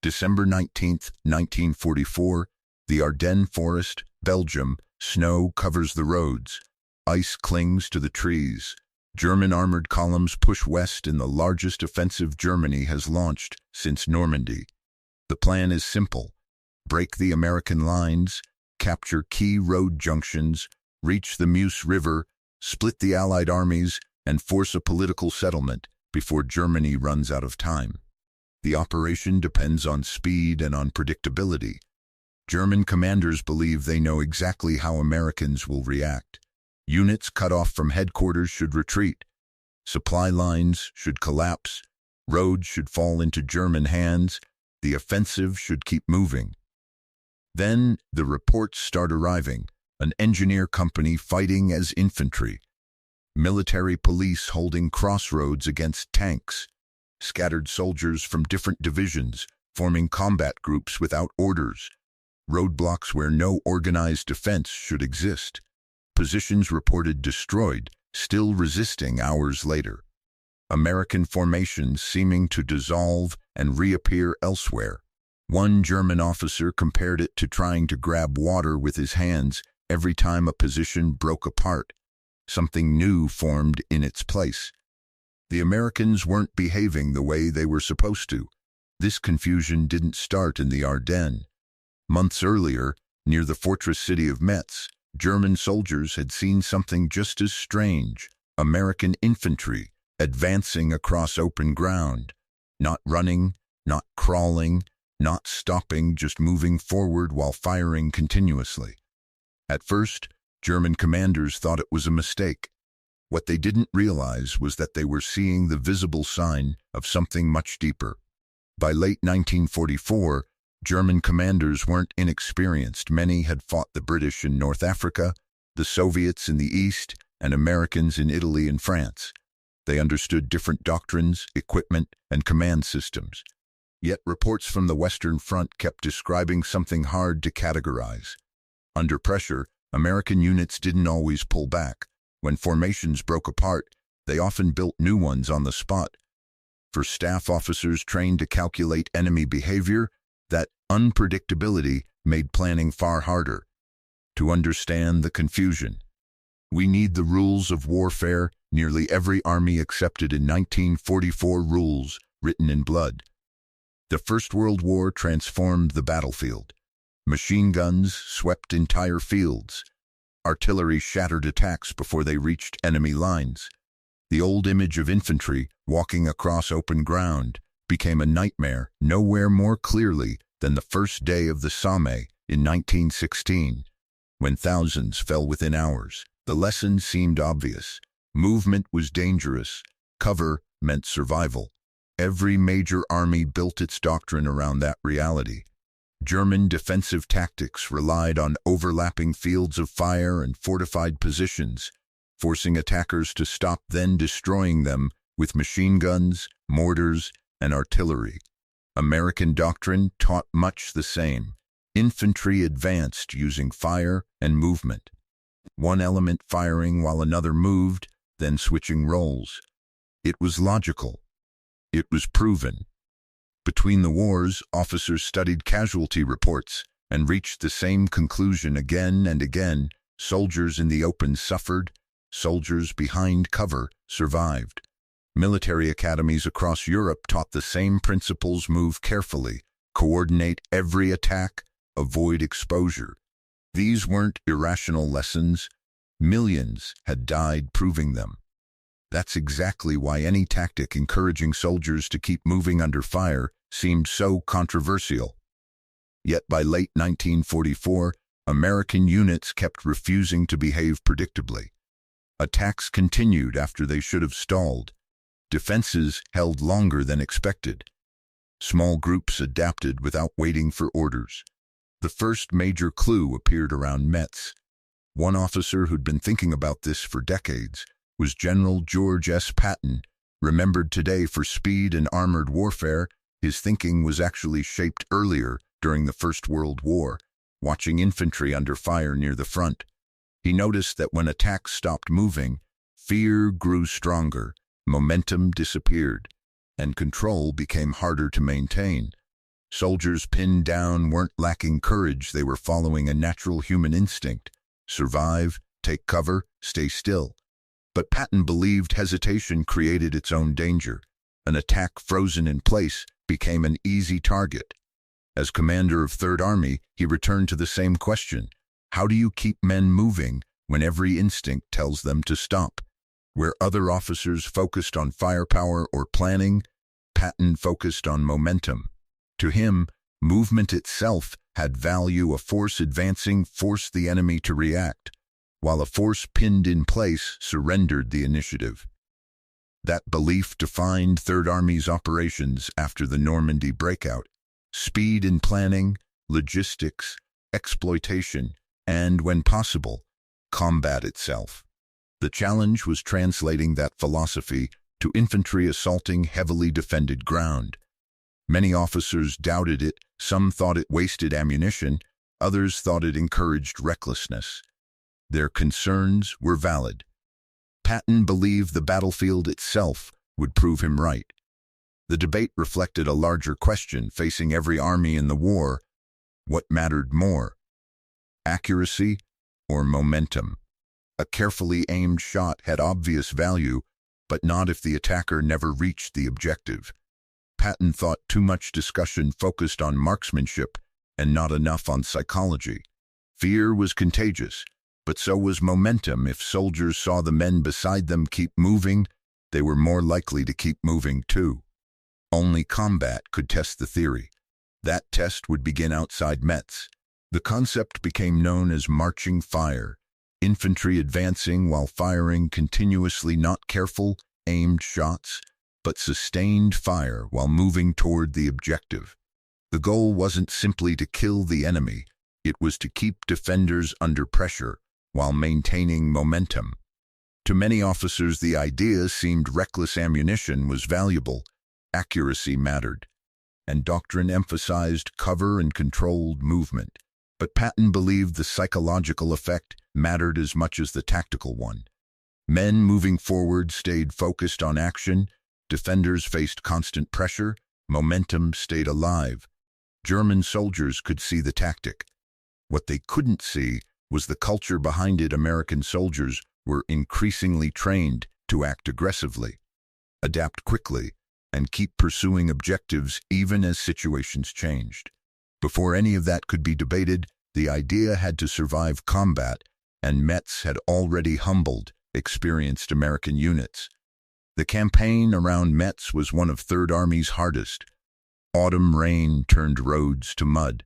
December 19, 1944, the Ardennes forest, Belgium, snow covers the roads. Ice clings to the trees. German armored columns push west in the largest offensive Germany has launched since Normandy. The plan is simple: break the American lines, capture key road junctions, reach the Meuse River, split the Allied armies, and force a political settlement before Germany runs out of time. The operation depends on speed and on predictability. German commanders believe they know exactly how Americans will react. Units cut off from headquarters should retreat. Supply lines should collapse. Roads should fall into German hands. The offensive should keep moving. Then the reports start arriving. An engineer company fighting as infantry. Military police holding crossroads against tanks. Scattered soldiers from different divisions forming combat groups without orders. Roadblocks where no organized defense should exist. Positions reported destroyed, still resisting hours later. American formations seeming to dissolve and reappear elsewhere. One German officer compared it to trying to grab water with his hands every time a position broke apart. Something new formed in its place. The Americans weren't behaving the way they were supposed to. This confusion didn't start in the Ardennes. Months earlier, near the fortress city of Metz, German soldiers had seen something just as strange: American infantry advancing across open ground. Not running, not crawling, not stopping, just moving forward while firing continuously. At first, German commanders thought it was a mistake. What they didn't realize was that they were seeing the visible sign of something much deeper. By late 1944, German commanders weren't inexperienced. Many had fought the British in North Africa, the Soviets in the East, and Americans in Italy and France. They understood different doctrines, equipment, and command systems. Yet reports from the Western Front kept describing something hard to categorize. Under pressure, American units didn't always pull back. When formations broke apart, they often built new ones on the spot. For staff officers trained to calculate enemy behavior, that unpredictability made planning far harder. To understand the confusion, we need the rules of warfare. Nearly every army accepted in 1944 rules written in blood. The First World War transformed the battlefield. Machine guns swept entire fields. Artillery shattered attacks before they reached enemy lines. The old image of infantry walking across open ground became a nightmare nowhere more clearly than the first day of the Somme in 1916, when thousands fell within hours. The lesson seemed obvious. Movement was dangerous. Cover meant survival. Every major army built its doctrine around that reality. German defensive tactics relied on overlapping fields of fire and fortified positions, forcing attackers to stop, then destroying them with machine guns, mortars, and artillery. American doctrine taught much the same. Infantry advanced using fire and movement. One element firing while another moved, then switching roles. It was logical. It was proven. Between the wars, officers studied casualty reports and reached the same conclusion again and again. Soldiers in the open suffered. Soldiers behind cover survived. Military academies across Europe taught the same principles: move carefully, coordinate every attack, avoid exposure. These weren't irrational lessons. Millions had died proving them. That's exactly why any tactic encouraging soldiers to keep moving under fire seemed so controversial. Yet by late 1944, American units kept refusing to behave predictably. Attacks continued after they should have stalled. Defenses held longer than expected. Small groups adapted without waiting for orders. The first major clue appeared around Metz. One officer who'd been thinking about this for decades was General George S. Patton. Remembered today for speed and armored warfare, his thinking was actually shaped earlier during the First World War, watching infantry under fire near the front. He noticed that when attacks stopped moving, fear grew stronger, momentum disappeared, and control became harder to maintain. Soldiers pinned down weren't lacking courage, they were following a natural human instinct. Survive, take cover, stay still. But Patton believed hesitation created its own danger. An attack frozen in place became an easy target. As commander of Third Army, he returned to the same question. How do you keep men moving when every instinct tells them to stop? Where other officers focused on firepower or planning, Patton focused on momentum. To him, movement itself had value. A force advancing forced the enemy to react, while a force pinned in place surrendered the initiative. That belief defined Third Army's operations after the Normandy breakout. Speed in planning, logistics, exploitation, and, when possible, combat itself. The challenge was translating that philosophy to infantry assaulting heavily defended ground. Many officers doubted it, some thought it wasted ammunition, others thought it encouraged recklessness. Their concerns were valid. Patton believed the battlefield itself would prove him right. The debate reflected a larger question facing every army in the war: what mattered more, accuracy or momentum? A carefully aimed shot had obvious value, but not if the attacker never reached the objective. Patton thought too much discussion focused on marksmanship and not enough on psychology. Fear was contagious, but so was momentum. If soldiers saw the men beside them keep moving, they were more likely to keep moving too. Only combat could test the theory. That test would begin outside Metz. The concept became known as marching fire, infantry advancing while firing continuously, not careful, aimed shots, but sustained fire while moving toward the objective. The goal wasn't simply to kill the enemy, it was to keep defenders under pressure while maintaining momentum. To many officers, the idea seemed reckless. Ammunition was valuable, accuracy mattered, and doctrine emphasized cover and controlled movement. But Patton believed the psychological effect mattered as much as the tactical one. Men moving forward stayed focused on action, defenders faced constant pressure, momentum stayed alive. German soldiers could see the tactic. What they couldn't see was the culture behind it. American soldiers were increasingly trained to act aggressively, adapt quickly, and keep pursuing objectives even as situations changed. Before any of that could be debated, the idea had to survive combat, and Metz had already humbled experienced American units. The campaign around Metz was one of Third Army's hardest. Autumn rain turned roads to mud.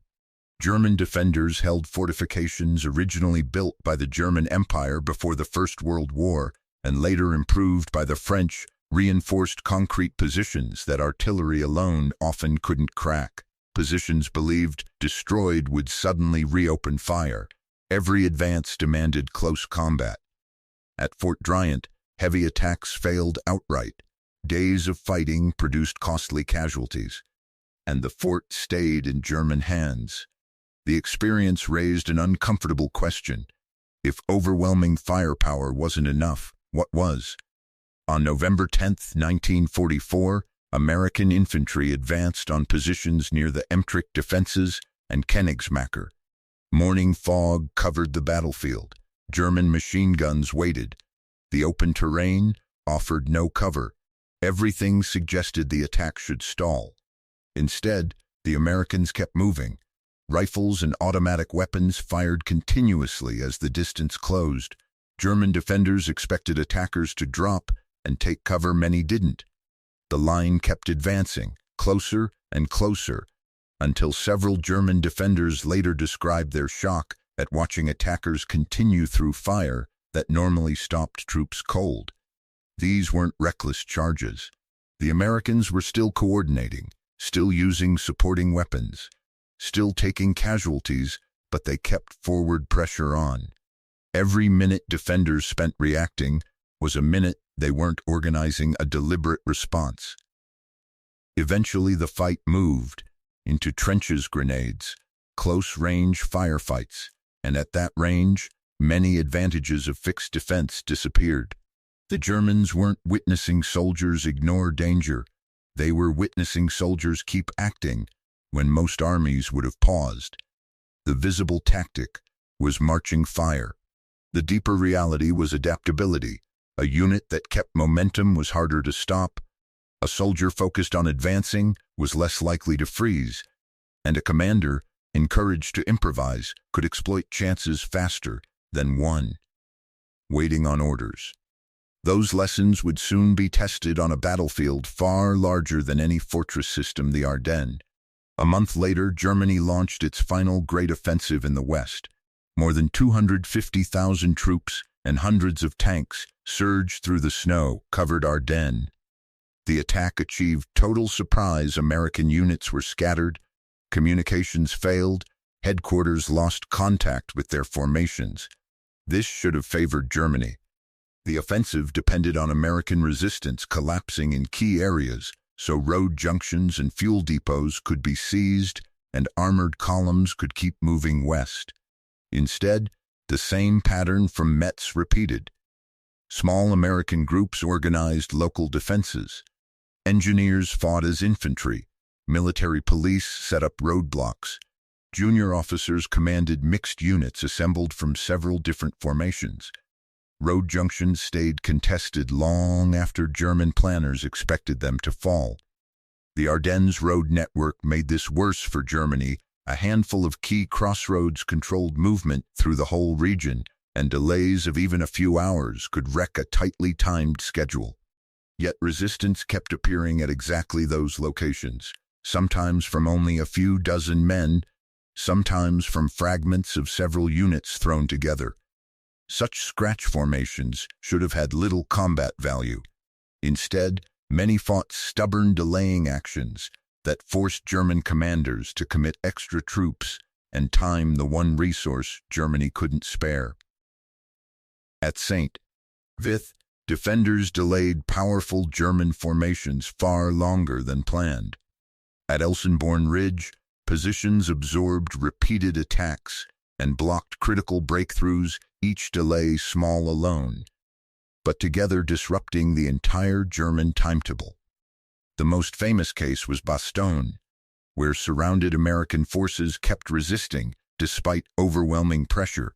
German defenders held fortifications originally built by the German Empire before the First World War and later improved by the French, reinforced concrete positions that artillery alone often couldn't crack. Positions believed destroyed would suddenly reopen fire. Every advance demanded close combat. At Fort Driant, heavy attacks failed outright. Days of fighting produced costly casualties, and the fort stayed in German hands. The experience raised an uncomfortable question. If overwhelming firepower wasn't enough, what was? On November 10, 1944, American infantry advanced on positions near the Emtrich defenses and Königsmacher. Morning fog covered the battlefield. German machine guns waited. The open terrain offered no cover. Everything suggested the attack should stall. Instead, the Americans kept moving. Rifles and automatic weapons fired continuously as the distance closed. German defenders expected attackers to drop and take cover. Many didn't. The line kept advancing, closer and closer, until several German defenders later described their shock at watching attackers continue through fire that normally stopped troops cold. These weren't reckless charges. The Americans were still coordinating, still using supporting weapons, still taking casualties, but they kept forward pressure on. Every minute defenders spent reacting was a minute they weren't organizing a deliberate response. Eventually the fight moved into trenches grenades, close-range firefights, and at that range, many advantages of fixed defense disappeared. The Germans weren't witnessing soldiers ignore danger. They were witnessing soldiers keep acting, when most armies would have paused. The visible tactic was marching fire. The deeper reality was adaptability. A unit that kept momentum was harder to stop. A soldier focused on advancing was less likely to freeze. And a commander, encouraged to improvise, could exploit chances faster than one waiting on orders. Those lessons would soon be tested on a battlefield far larger than any fortress system, the Ardennes. A month later, Germany launched its final great offensive in the West. More than 250,000 troops and hundreds of tanks surged through the snow-covered Ardennes. The attack achieved total surprise. American units were scattered, communications failed, headquarters lost contact with their formations. This should have favored Germany. The offensive depended on American resistance collapsing in key areas, so road junctions and fuel depots could be seized and armored columns could keep moving west. Instead, the same pattern from Metz repeated. Small American groups organized local defenses. Engineers fought as infantry. Military police set up roadblocks. Junior officers commanded mixed units assembled from several different formations. Road junctions stayed contested long after German planners expected them to fall. The Ardennes road network made this worse for Germany. A handful of key crossroads controlled movement through the whole region, and delays of even a few hours could wreck a tightly timed schedule. Yet resistance kept appearing at exactly those locations, sometimes from only a few dozen men, sometimes from fragments of several units thrown together. Such scratch formations should have had little combat value. Instead, many fought stubborn delaying actions that forced German commanders to commit extra troops and time the one resource Germany couldn't spare. At St. Vith, defenders delayed powerful German formations far longer than planned. At Elsenborn Ridge, positions absorbed repeated attacks and blocked critical breakthroughs, each delay small alone, but together disrupting the entire German timetable. The most famous case was Bastogne, where surrounded American forces kept resisting despite overwhelming pressure.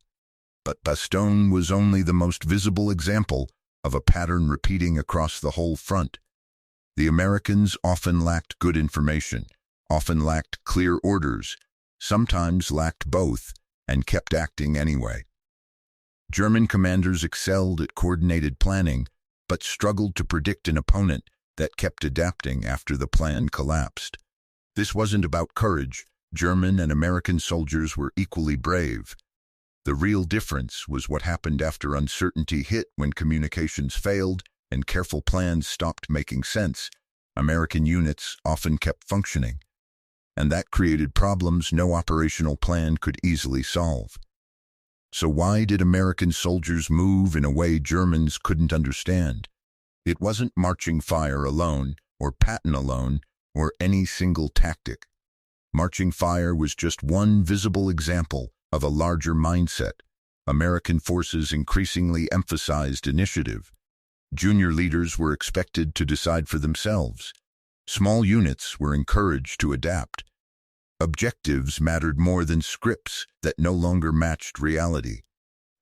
But Bastogne was only the most visible example of a pattern repeating across the whole front. The Americans often lacked good information, often lacked clear orders, sometimes lacked both, and kept acting anyway. German commanders excelled at coordinated planning, but struggled to predict an opponent that kept adapting after the plan collapsed. This wasn't about courage. German and American soldiers were equally brave. The real difference was what happened after uncertainty hit. When communications failed and careful plans stopped making sense, American units often kept functioning. And that created problems no operational plan could easily solve. So why did American soldiers move in a way Germans couldn't understand? It wasn't marching fire alone, or Patton alone, or any single tactic. Marching fire was just one visible example of a larger mindset. American forces increasingly emphasized initiative. Junior leaders were expected to decide for themselves. Small units were encouraged to adapt. Objectives mattered more than scripts that no longer matched reality.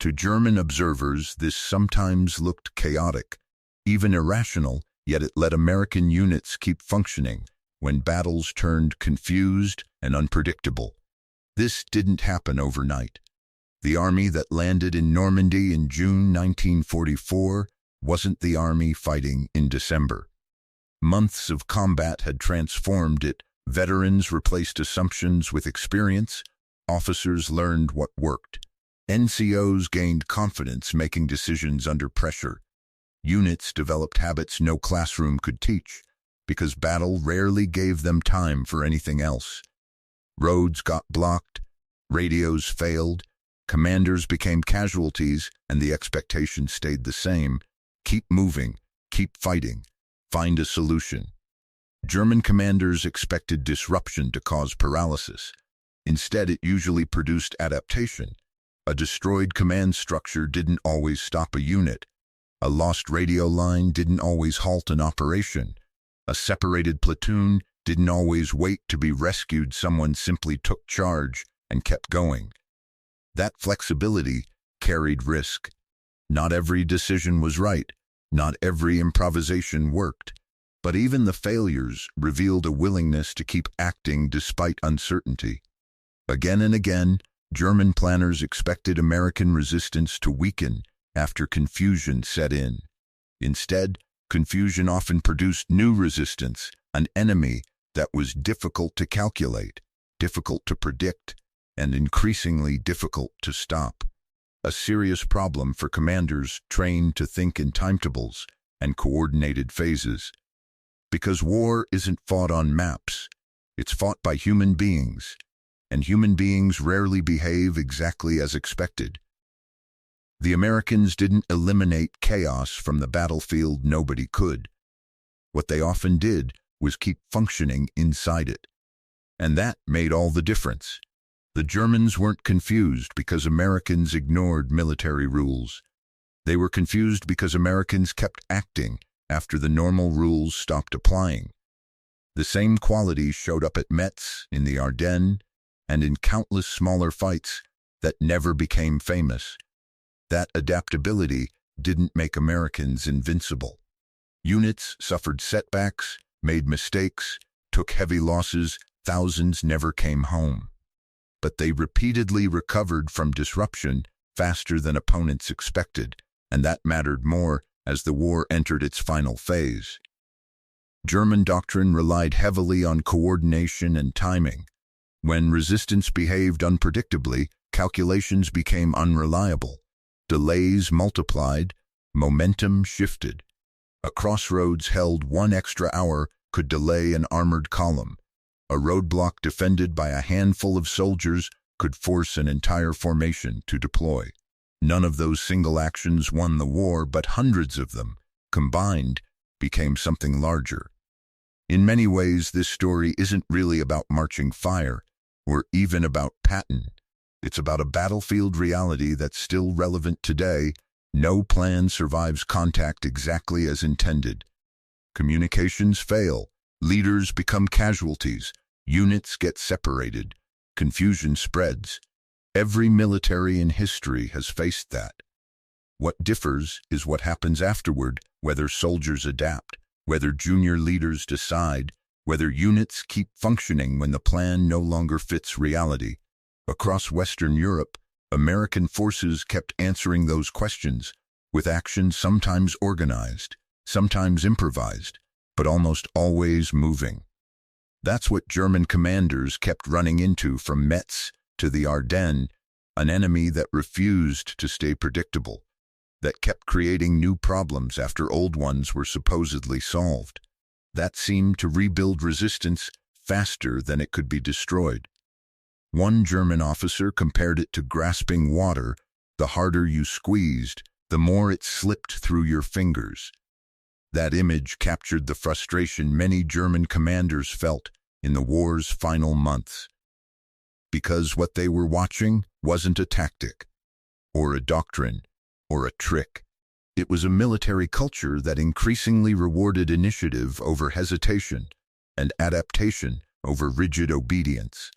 To German observers, this sometimes looked chaotic, even irrational, yet it let American units keep functioning when battles turned confused and unpredictable. This didn't happen overnight. The army that landed in Normandy in June 1944 wasn't the army fighting in December. Months of combat had transformed it. Veterans replaced assumptions with experience. Officers learned what worked. NCOs gained confidence making decisions under pressure. Units developed habits no classroom could teach, because battle rarely gave them time for anything else. Roads got blocked, radios failed, commanders became casualties, and the expectation stayed the same. Keep moving, keep fighting, find a solution. German commanders expected disruption to cause paralysis. Instead, it usually produced adaptation. A destroyed command structure didn't always stop a unit. A lost radio line didn't always halt an operation. A separated platoon didn't always wait to be rescued. Someone simply took charge and kept going. That flexibility carried risk. Not every decision was right. Not every improvisation worked. But even the failures revealed a willingness to keep acting despite uncertainty. Again and again, German planners expected American resistance to weaken after confusion set in. Instead, confusion often produced new resistance, an enemy that was difficult to calculate, difficult to predict, and increasingly difficult to stop. A serious problem for commanders trained to think in timetables and coordinated phases. Because war isn't fought on maps, it's fought by human beings, and human beings rarely behave exactly as expected. The Americans didn't eliminate chaos from the battlefield. Nobody could. What they often did was keep functioning inside it. And that made all the difference. The Germans weren't confused because Americans ignored military rules. They were confused because Americans kept acting after the normal rules stopped applying. The same qualities showed up at Metz, in the Ardennes, and in countless smaller fights that never became famous. That adaptability didn't make Americans invincible. Units suffered setbacks, made mistakes, took heavy losses. Thousands never came home. But they repeatedly recovered from disruption faster than opponents expected, and that mattered more as the war entered its final phase. German doctrine relied heavily on coordination and timing. When resistance behaved unpredictably, calculations became unreliable. Delays multiplied, momentum shifted. A crossroads held 1 extra hour could delay an armored column. A roadblock defended by a handful of soldiers could force an entire formation to deploy. None of those single actions won the war, but hundreds of them, combined, became something larger. In many ways, this story isn't really about marching fire, or even about Patton. It's about a battlefield reality that's still relevant today. No plan survives contact exactly as intended. Communications fail. Leaders become casualties. Units get separated. Confusion spreads. Every military in history has faced that. What differs is what happens afterward, whether soldiers adapt, whether junior leaders decide, whether units keep functioning when the plan no longer fits reality. Across Western Europe, American forces kept answering those questions, with action sometimes organized, sometimes improvised, but almost always moving. That's what German commanders kept running into from Metz to the Ardennes, an enemy that refused to stay predictable, that kept creating new problems after old ones were supposedly solved. That seemed to rebuild resistance faster than it could be destroyed. One German officer compared it to grasping water. The harder you squeezed, the more it slipped through your fingers. That image captured the frustration many German commanders felt in the war's final months. Because what they were watching wasn't a tactic, or a doctrine, or a trick. It was a military culture that increasingly rewarded initiative over hesitation, and adaptation over rigid obedience.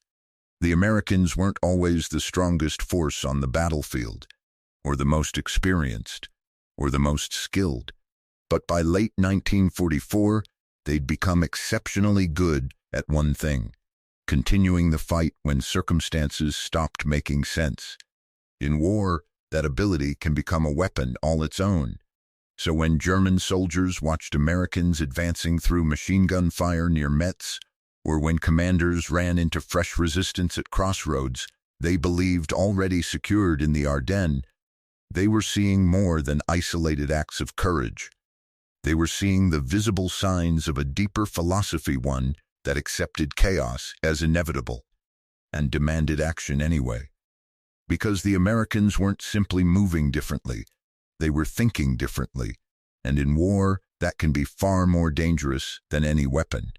The Americans weren't always the strongest force on the battlefield, or the most experienced, or the most skilled. But by late 1944, they'd become exceptionally good at one thing: continuing the fight when circumstances stopped making sense. In war, that ability can become a weapon all its own. So when German soldiers watched Americans advancing through machine gun fire near Metz, or when commanders ran into fresh resistance at crossroads they believed already secured in the Ardennes, they were seeing more than isolated acts of courage. They were seeing the visible signs of a deeper philosophy, one that accepted chaos as inevitable and demanded action anyway. Because the Americans weren't simply moving differently, they were thinking differently, and in war that can be far more dangerous than any weapon.